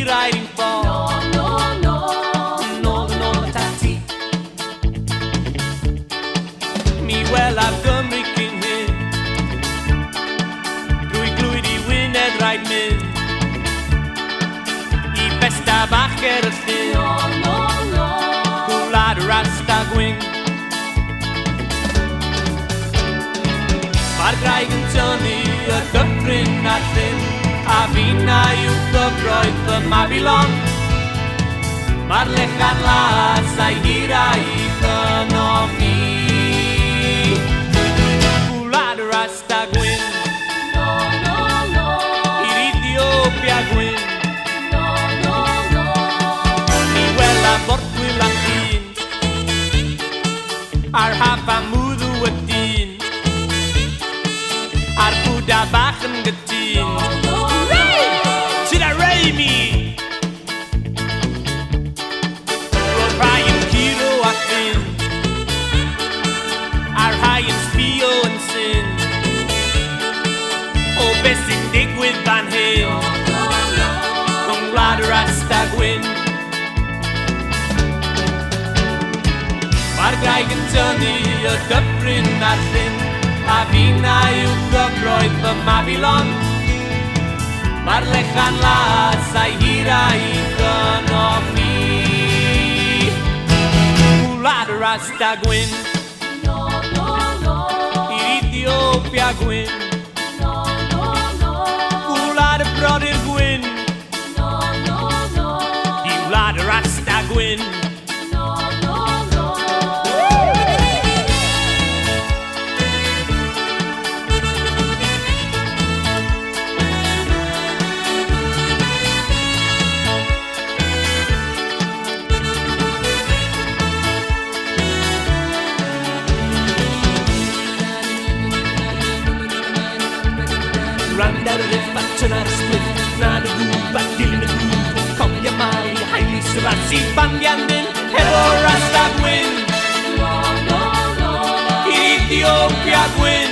riding for. No, tati. Me well I've done making him. Glui die wind het rijdt min. I besta bacher het fin. Kula de rasta gwing. Maar krijgen Johnny het dyffryn na llyn. A finna yw gyfroedd fy Mabilon. Mae'r lechan las a'i hira i ffynomi. Gwlad y rasta gwyn. I'r Ethiopia gwyn. Ni wela bortwyl a llun. Ar haf a mwddw y dyn. Ar bwda bach yn gytun. Sydd a rei mi. Roedd rhai yn curo a ffyn. Ar rhai yn sbio yn syn. O beth sy'n digwydd fan hyn. Rhwng wlad y rasta gwyn. Mae'r graig yn tynnu y dyffryn a llyn. A finna yw gyfroedd fy Mabilon. Mae'r lechan las a'i hira i ffynomi. Gwlad y rasta gwyn. I'r Ethiopia gwyn. Gwlad y brodyr gwyn. I wlad y rasta gwyn. Rand ar yr effat yn ar ysbryd. Nad y gwb a dilyn y gwb. Cofia mai haili syrasi bandianyn. Hefo rasta gwyn. Ethiopia gwyn.